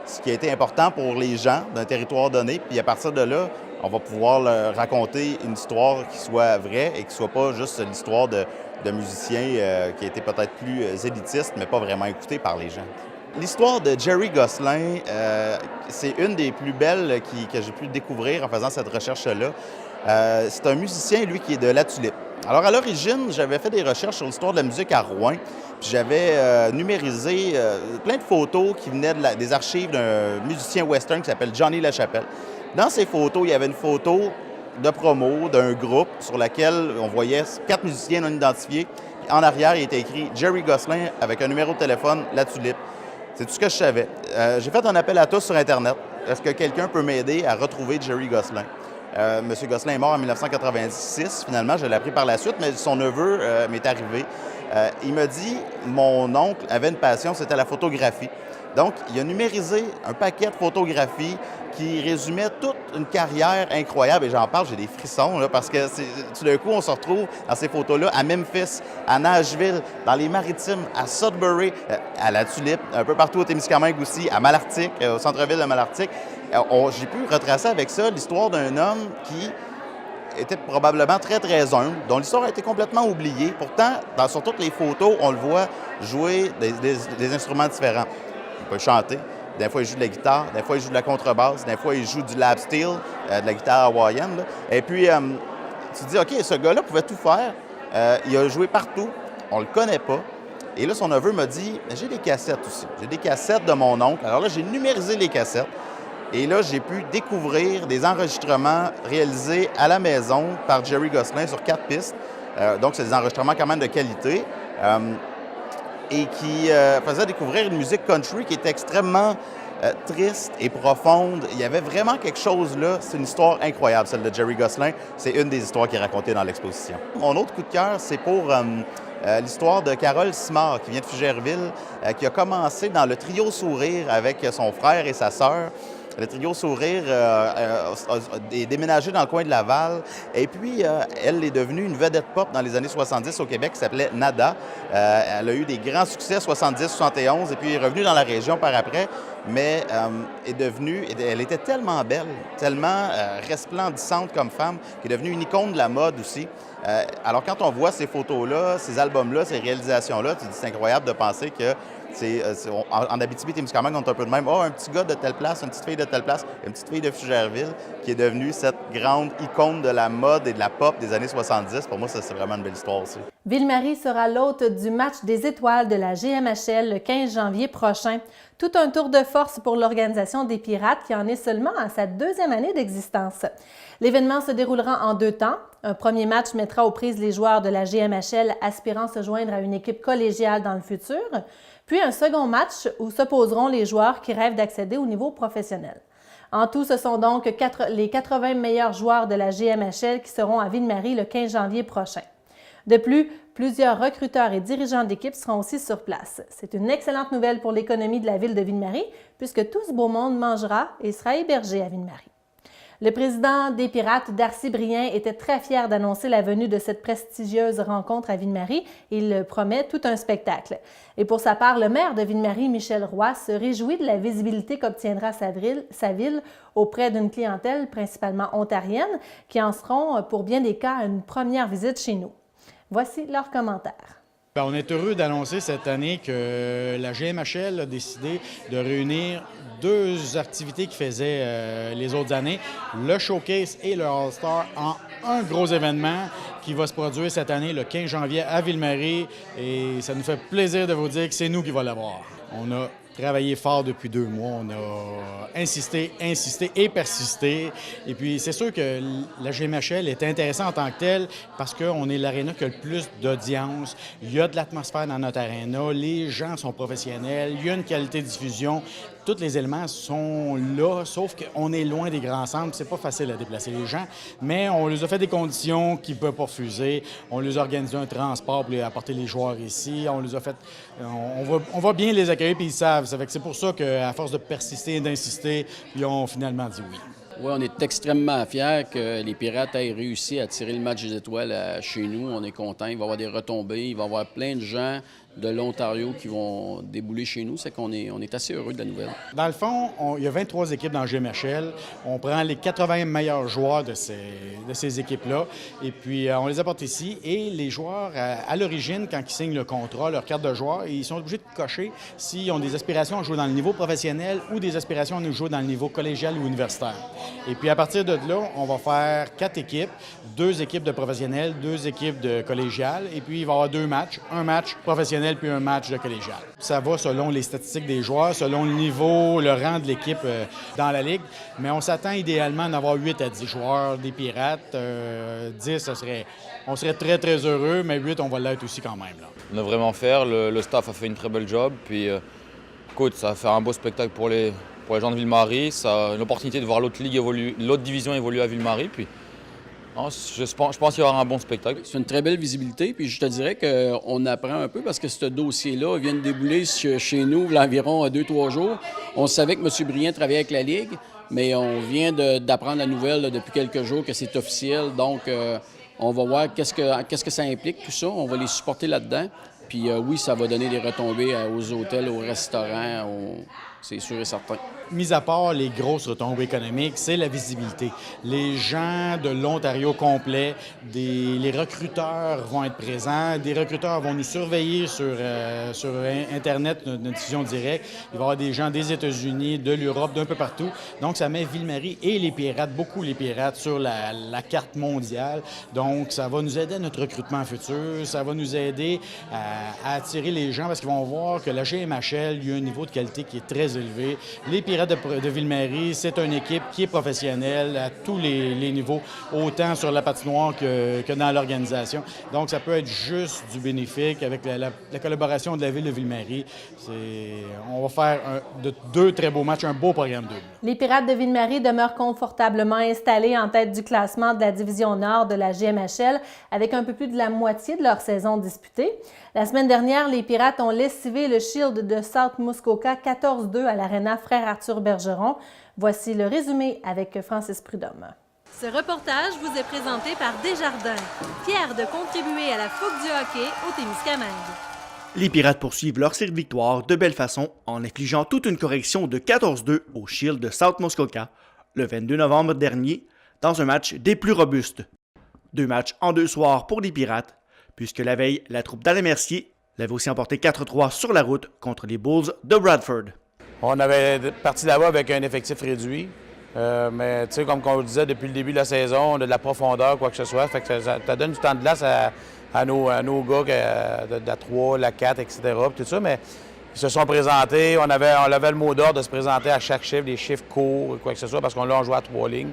ce qui a été important pour les gens d'un territoire donné, puis à partir de là, on va pouvoir leur raconter une histoire qui soit vraie et qui ne soit pas juste l'histoire de musiciens qui a été peut-être plus élitiste, mais pas vraiment écouté par les gens. L'histoire de Jerry Gosselin, c'est une des plus belles que j'ai pu découvrir en faisant cette recherche-là. C'est un musicien, lui, qui est de La Tulipe. Alors, à l'origine, j'avais fait des recherches sur l'histoire de la musique à Rouen, puis j'avais numérisé plein de photos qui venaient des archives d'un musicien western qui s'appelle Johnny LaChapelle. Dans ces photos, il y avait une photo de promo d'un groupe sur laquelle on voyait 4 musiciens non identifiés. En arrière, il était écrit Jerry Gosselin avec un numéro de téléphone, La Tulipe. C'est tout ce que je savais. J'ai fait un appel à tous sur Internet. Est-ce que quelqu'un peut m'aider à retrouver Jerry Gosselin? Monsieur Gosselin est mort en 1996. Finalement, je l'ai appris par la suite, mais son neveu m'est arrivé. Il m'a dit, mon oncle avait une passion, c'était la photographie. Donc, il a numérisé un paquet de photographies qui résumait toute une carrière incroyable. Et j'en parle, j'ai des frissons, là, parce que tout d'un coup, on se retrouve dans ces photos-là à Memphis, à Nashville, dans les Maritimes, à Sudbury, à La Tulipe, un peu partout au Témiscamingue aussi, à Malartic, au centre-ville de Malartic. J'ai pu retracer avec ça l'histoire d'un homme qui était probablement très, très humble, dont l'histoire a été complètement oubliée. Pourtant, sur toutes les photos, on le voit jouer des instruments différents. Il peut chanter. Des fois, il joue de la guitare. Des fois, il joue de la contrebasse. Des fois, il joue du lap steel, de la guitare hawaïenne. Là. Et puis, tu te dis, OK, ce gars-là pouvait tout faire. Il a joué partout. On le connaît pas. Et là, son neveu m'a dit, j'ai des cassettes aussi. J'ai des cassettes de mon oncle. Alors là, j'ai numérisé les cassettes. Et là, j'ai pu découvrir des enregistrements réalisés à la maison par Jerry Gosselin sur 4 pistes. Donc, c'est des enregistrements quand même de qualité. Et qui faisait découvrir une musique country qui était extrêmement triste et profonde. Il y avait vraiment quelque chose là. C'est une histoire incroyable, celle de Jerry Gosselin. C'est une des histoires qui est racontée dans l'exposition. Mon autre coup de cœur, c'est pour l'histoire de Carole Simard, qui vient de Fugerville, qui a commencé dans le trio Sourire avec son frère et sa sœur. Le trio Sourire est déménagé dans le coin de Laval. Et puis, elle est devenue une vedette pop dans les années 70 au Québec qui s'appelait Nada. Elle a eu des grands succès 70-71 et puis est revenue dans la région par après. Mais elle était tellement belle, tellement resplendissante comme femme, qu'elle est devenue une icône de la mode aussi. Alors, quand on voit ces photos-là, ces albums-là, ces réalisations-là, tu te dis c'est incroyable de penser que en Abitibi-Témiscamingue, on est un peu de même. Oh, un petit gars de telle place, une petite fille de telle place, une petite fille de Fugerville qui est devenue cette grande icône de la mode et de la pop des années 70. Pour moi, ça, c'est vraiment une belle histoire aussi. Ville-Marie sera l'hôte du match des étoiles de la GMHL le 15 janvier prochain. Tout un tour de force pour l'Organisation des Pirates qui en est seulement à sa 2e année d'existence. L'événement se déroulera en 2 temps. Un premier match mettra aux prises les joueurs de la GMHL aspirant se joindre à une équipe collégiale dans le futur, puis un second match où s'opposeront les joueurs qui rêvent d'accéder au niveau professionnel. En tout, ce sont donc les 80 meilleurs joueurs de la GMHL qui seront à Ville-Marie le 15 janvier prochain. De plus, plusieurs recruteurs et dirigeants d'équipe seront aussi sur place. C'est une excellente nouvelle pour l'économie de la ville de Ville-Marie, puisque tout ce beau monde mangera et sera hébergé à Ville-Marie. Le président des Pirates, Darcy Brien, était très fier d'annoncer la venue de cette prestigieuse rencontre à Ville-Marie. Il promet tout un spectacle. Et pour sa part, le maire de Ville-Marie, Michel Roy, se réjouit de la visibilité qu'obtiendra sa ville auprès d'une clientèle principalement ontarienne qui en seront, pour bien des cas, une première visite chez nous. Voici leurs commentaires. Bien, on est heureux d'annoncer cette année que la GMHL a décidé de réunir 2 activités qui faisaient les autres années, le Showcase et le All-Star, en un gros événement qui va se produire cette année le 15 janvier à Ville-Marie. Et ça nous fait plaisir de vous dire que c'est nous qui va l'avoir. On a travaillé fort depuis 2 mois. On a insisté et persisté. Et puis, c'est sûr que la GMHL est intéressante en tant que telle parce qu'on est l'aréna qui a le plus d'audience. Il y a de l'atmosphère dans notre aréna. Les gens sont professionnels. Il y a une qualité de diffusion. Tous les éléments sont là, sauf qu'on est loin des grands centres. C'est pas facile à déplacer les gens, mais on leur a fait des conditions qu'ils ne peuvent pas refuser. On leur a organisé un transport pour apporter les joueurs ici. On les a fait... On va bien les accueillir, puis ils savent. Ça fait que c'est pour ça qu'à force de persister et d'insister, ils ont finalement dit oui. Oui, on est extrêmement fiers que les Pirates aient réussi à tirer le match des étoiles chez nous. On est contents. Il va y avoir des retombées. Il va y avoir plein de gens de l'Ontario qui vont débouler chez nous. C'est qu'on est, on est assez heureux de la nouvelle. Dans le fond, il y a 23 équipes dans le GMHL. On prend les 80 meilleurs joueurs de ces équipes-là et puis on les apporte ici. Et les joueurs, à l'origine, quand ils signent le contrat, leur carte de joueur, ils sont obligés de cocher s'ils ont des aspirations à jouer dans le niveau professionnel ou des aspirations à jouer dans le niveau collégial ou universitaire. Et puis à partir de là, on va faire 4 équipes, 2 équipes de professionnels, 2 équipes de collégiales, et puis il va y avoir 2 matchs, un match professionnel puis un match de collégial. Ça va selon les statistiques des joueurs, selon le niveau, le rang de l'équipe dans la Ligue, mais on s'attend idéalement à en avoir 8 à 10 joueurs des Pirates. 10, on serait très, très heureux, mais 8, on va l'être aussi quand même. Là. On a vraiment fait, le staff a fait une très belle job, puis écoute, ça va faire un beau spectacle pour les gens de Ville-Marie, ça a l'opportunité de voir l'autre division évoluer à Ville-Marie, puis non, je pense qu'il y aura un bon spectacle. C'est une très belle visibilité, puis je te dirais qu'on apprend un peu parce que ce dossier-là vient de débouler chez nous il y a environ 2-3 jours. On savait que M. Brien travaillait avec la Ligue, mais on vient d'apprendre la nouvelle là, depuis quelques jours que c'est officiel, donc on va voir qu'est-ce que ça implique, tout ça. On va les supporter là-dedans. Puis oui, ça va donner des retombées aux hôtels, aux restaurants, c'est sûr et certain. Mis à part les grosses retombées économiques, c'est la visibilité. Les gens de l'Ontario complet, les recruteurs vont être présents, des recruteurs vont nous surveiller sur Internet, notre diffusion directe. Il va y avoir des gens des États-Unis, de l'Europe, d'un peu partout. Donc, ça met Ville-Marie et les Pirates, beaucoup les Pirates, sur la carte mondiale. Donc, ça va nous aider à notre recrutement futur, ça va nous aider à attirer les gens parce qu'ils vont voir que la GMHL, il y a un niveau de qualité qui est très élevé. Les Pirates de Ville-Marie, c'est une équipe qui est professionnelle à tous les niveaux, autant sur la patinoire que dans l'organisation. Donc, ça peut être juste du bénéfique avec la collaboration de la Ville de Ville-Marie. On va faire 2 très beaux matchs, un beau programme double. Les Pirates de Ville-Marie demeurent confortablement installés en tête du classement de la division Nord de la GMHL avec un peu plus de la moitié de leur saison disputée. La semaine dernière, les Pirates ont lessivé le Shield de South Muskoka 14-2 à l'Arena Frère-Arthur Bergeron. Voici le résumé avec Francis Prudhomme. Ce reportage vous est présenté par Desjardins, fiers de contribuer à la fougue du hockey au Témiscamingue. Les Pirates poursuivent leur série de victoires de belle façon en infligeant toute une correction de 14-2 au Shield de South Muskoka le 22 novembre dernier dans un match des plus robustes. 2 matchs en 2 soirs pour les Pirates, puisque la veille, la troupe d'Alain Mercier l'avait aussi emporté 4-3 sur la route contre les Bulls de Bradford. On avait parti là-bas avec un effectif réduit, mais tu sais, comme on le disait depuis le début de la saison, on a de la profondeur, quoi que ce soit, fait que ça donne du temps de glace à nos gars de la 3, la 4, etc., tout ça, mais ils se sont présentés, on avait le mot d'ordre de se présenter à chaque chiffre, des chiffres courts, quoi que ce soit, parce qu'on joue à 3 lignes.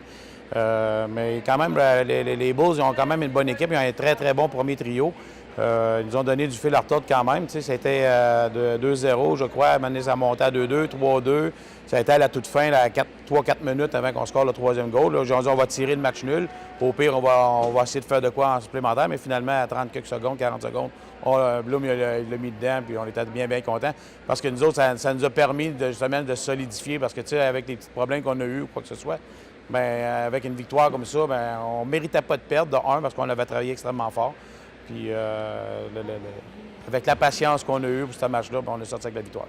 Mais quand même, les Bulls, ils ont quand même une bonne équipe, ils ont un très, très bon premier trio. Ils nous ont donné du fil à retordre quand même. C'était de 2-0, je crois. Maintenant, ça a monté à 2-2, 3-2. Ça a été à la toute fin, à 3-4 minutes avant qu'on score le 3e goal. Là, on va tirer le match nul. Au pire, on va essayer de faire de quoi en supplémentaire. Mais finalement, à 30 quelques secondes, 40 secondes, Blum il l'a mis dedans. Puis on était bien, bien contents. Parce que nous autres, ça nous a permis justement de solidifier. Parce que, tu sais, avec les petits problèmes qu'on a eus ou quoi que ce soit, bien, avec une victoire comme ça, bien, on ne méritait pas de perdre, de 1, parce qu'on avait travaillé extrêmement fort. Puis avec la patience qu'on a eue pour ce match-là, on est sorti avec la victoire.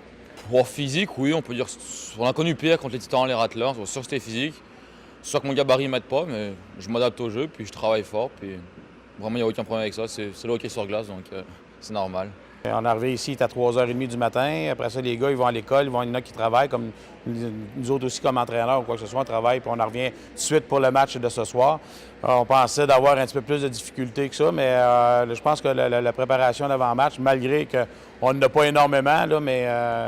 Pour physique, oui, on peut dire on a connu pire contre les Titans, les Rattlers. C'est sûr que c'était physique. C'est sûr que mon gabarit ne m'aide pas, mais je m'adapte au jeu, puis je travaille fort. Puis vraiment, il n'y a aucun problème avec ça. C'est le hockey sur glace, donc c'est normal. On est arrivé ici, il est à 3h30 du matin. Après ça, les gars, ils vont à l'école, il y en a qui travaillent, comme nous autres aussi comme entraîneurs ou quoi que ce soit, on travaille, puis on en revient tout de suite pour le match de ce soir. On pensait d'avoir un petit peu plus de difficultés que ça, mais je pense que la préparation d'avant-match, malgré qu'on n'a pas énormément, là, mais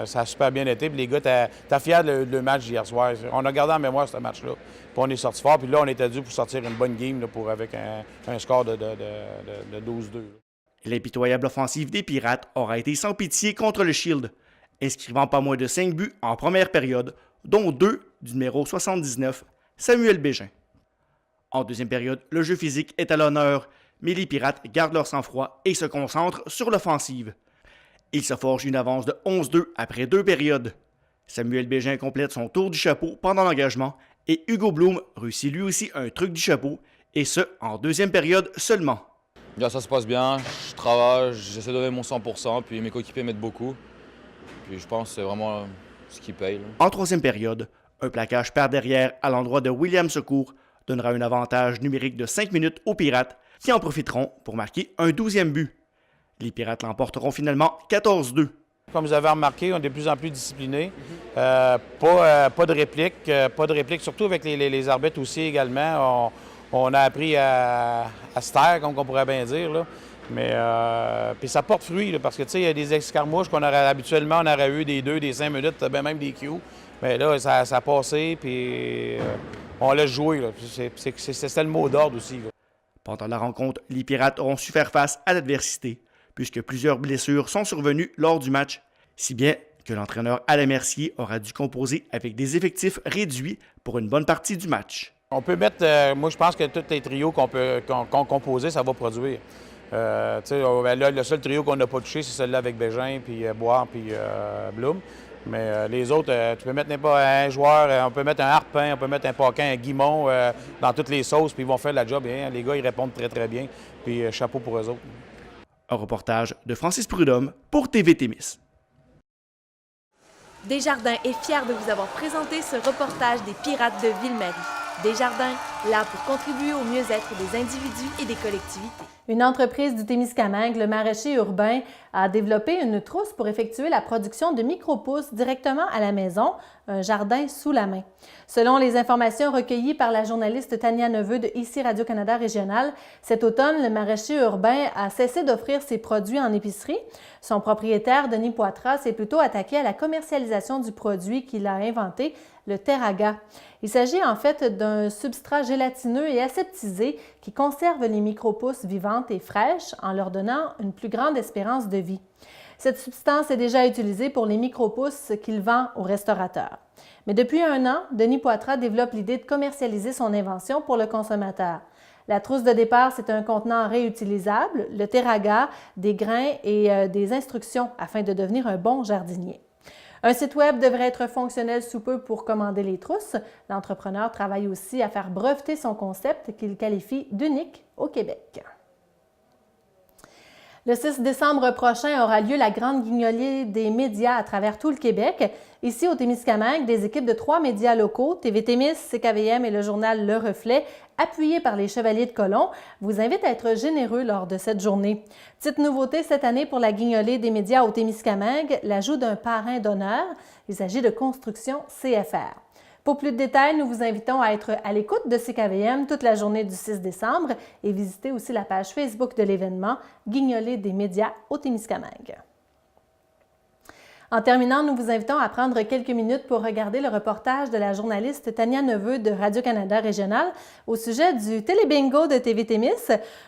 ça a super bien été. Puis les gars, t'es fier du match d'hier soir. On a gardé en mémoire ce match-là. Puis on est sorti fort, puis là, on était dû pour sortir une bonne game là, avec un score de 12-2. L'impitoyable offensive des Pirates aura été sans pitié contre le Shield, inscrivant pas moins de 5 buts en première période, dont 2 du numéro 79, Samuel Bégin. En deuxième période, le jeu physique est à l'honneur, mais les Pirates gardent leur sang-froid et se concentrent sur l'offensive. Ils se forgent une avance de 11-2 après 2 périodes. Samuel Bégin complète son tour du chapeau pendant l'engagement et Hugo Bloom réussit lui aussi un truc du chapeau, et ce, en deuxième période seulement. Là, ça se passe bien, je travaille, j'essaie de donner mon 100%, puis mes coéquipiers m'aident beaucoup. Puis je pense que c'est vraiment ce qui paye. Là. En troisième période, un plaquage par derrière à l'endroit de William Secours donnera un avantage numérique de 5 minutes aux Pirates, qui en profiteront pour marquer un 12e but. Les Pirates l'emporteront finalement 14-2. Comme vous avez remarqué, on est de plus en plus disciplinés. Pas de réplique, surtout avec les arbitres aussi également. On a appris à se taire, comme on pourrait bien dire. Là. Mais puis ça porte fruit, là, parce que il y a des escarmouches qu'on aurait habituellement, on aurait eu des 2, des 5 minutes, même des Q. Mais là, ça a passé, puis on laisse jouer. C'était le mot d'ordre aussi. Là. Pendant la rencontre, les Pirates auront su faire face à l'adversité, puisque plusieurs blessures sont survenues lors du match, si bien que l'entraîneur Alain Mercier aura dû composer avec des effectifs réduits pour une bonne partie du match. On peut mettre, moi je pense que tous les trios qu'on composait, ça va produire. Là, le seul trio qu'on n'a pas touché, c'est celui-là avec Bégin, puis Boire, puis Bloom. Mais les autres, tu peux mettre n'importe un joueur, on peut mettre un Harpin, on peut mettre un Paquin, un Guimond, dans toutes les sauces, puis ils vont faire la job. Hein. Les gars, ils répondent très, très bien. Puis chapeau pour eux autres. Un reportage de Francis Prudhomme pour TV Témis. Desjardins est fier de vous avoir présenté ce reportage des Pirates de Ville-Marie. Desjardins, là pour contribuer au mieux-être des individus et des collectivités. Une entreprise du Témiscamingue, le maraîcher urbain, a développé une trousse pour effectuer la production de micro-pousses directement à la maison, un jardin sous la main. Selon les informations recueillies par la journaliste Tania Neveu de ICI Radio-Canada Régional, cet automne, le maraîcher urbain a cessé d'offrir ses produits en épicerie. Son propriétaire, Denis Poitras, s'est plutôt attaqué à la commercialisation du produit qu'il a inventé, le Terraga. Il s'agit en fait d'un substrat gélatineux et aseptisé qui conserve les micro-pousses vivantes et fraîches en leur donnant une plus grande espérance de vie. Cette substance est déjà utilisée pour les micro-pousses qu'il vend aux restaurateurs. Mais depuis 1 an, Denis Poitras développe l'idée de commercialiser son invention pour le consommateur. La trousse de départ, c'est un contenant réutilisable, le Terraga, des grains et des instructions afin de devenir un bon jardinier. Un site web devrait être fonctionnel sous peu pour commander les trousses. L'entrepreneur travaille aussi à faire breveter son concept qu'il qualifie d'unique au Québec. Le 6 décembre prochain aura lieu la grande guignolée des médias à travers tout le Québec. Ici, au Témiscamingue, des équipes de 3 médias locaux, TV Témis, CKVM et le journal Le Reflet, appuyés par les Chevaliers de Colomb, vous invitent à être généreux lors de cette journée. Petite nouveauté cette année pour la guignolée des médias au Témiscamingue, l'ajout d'un parrain d'honneur. Il s'agit de Construction CFR. Pour plus de détails, nous vous invitons à être à l'écoute de CKVM toute la journée du 6 décembre et visiter aussi la page Facebook de l'événement Guignolée des médias au Témiscamingue. En terminant, nous vous invitons à prendre quelques minutes pour regarder le reportage de la journaliste Tania Neveu de Radio-Canada Régional au sujet du Télébingo de TV Témis,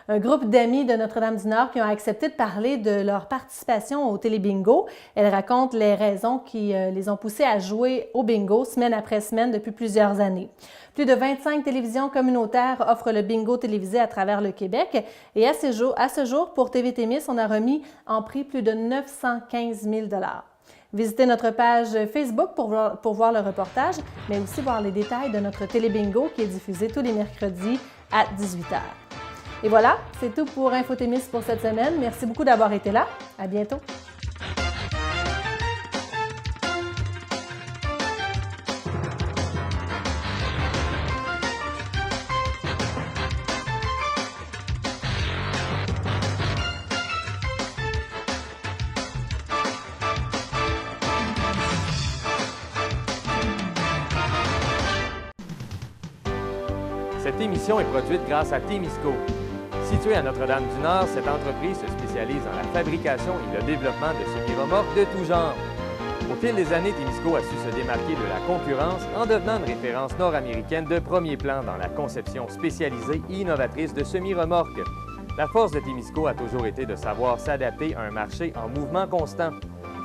un groupe d'amis de Notre-Dame-du-Nord qui ont accepté de parler de leur participation au Télébingo. Elle raconte les raisons qui les ont poussés à jouer au bingo semaine après semaine depuis plusieurs années. Plus de 25 télévisions communautaires offrent le bingo télévisé à travers le Québec et à ce jour, pour TV Témis, on a remis en prix plus de 915 000 $. Visitez notre page Facebook pour voir le reportage, mais aussi voir les détails de notre télébingo qui est diffusé tous les mercredis à 18h. Et voilà, c'est tout pour Infotémis pour cette semaine. Merci beaucoup d'avoir été là. À bientôt. Cette émission est produite grâce à Témisco. Située à Notre-Dame-du-Nord, cette entreprise se spécialise dans la fabrication et le développement de semi-remorques de tout genre. Au fil des années, Témisco a su se démarquer de la concurrence en devenant une référence nord-américaine de premier plan dans la conception spécialisée et innovatrice de semi-remorques. La force de Témisco a toujours été de savoir s'adapter à un marché en mouvement constant.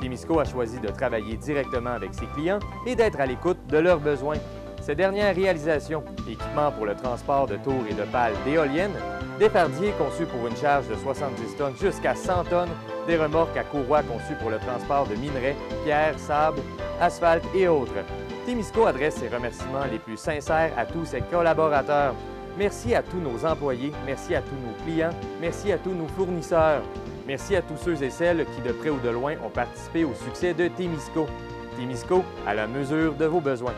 Témisco a choisi de travailler directement avec ses clients et d'être à l'écoute de leurs besoins. Ces dernières réalisations, équipements pour le transport de tours et de pales d'éoliennes, des fardiers conçus pour une charge de 70 tonnes jusqu'à 100 tonnes, des remorques à courroie conçues pour le transport de minerais, pierres, sable, asphalte et autres. Témisco adresse ses remerciements les plus sincères à tous ses collaborateurs. Merci à tous nos employés, merci à tous nos clients, merci à tous nos fournisseurs. Merci à tous ceux et celles qui, de près ou de loin, ont participé au succès de Témisco. Témisco, à la mesure de vos besoins.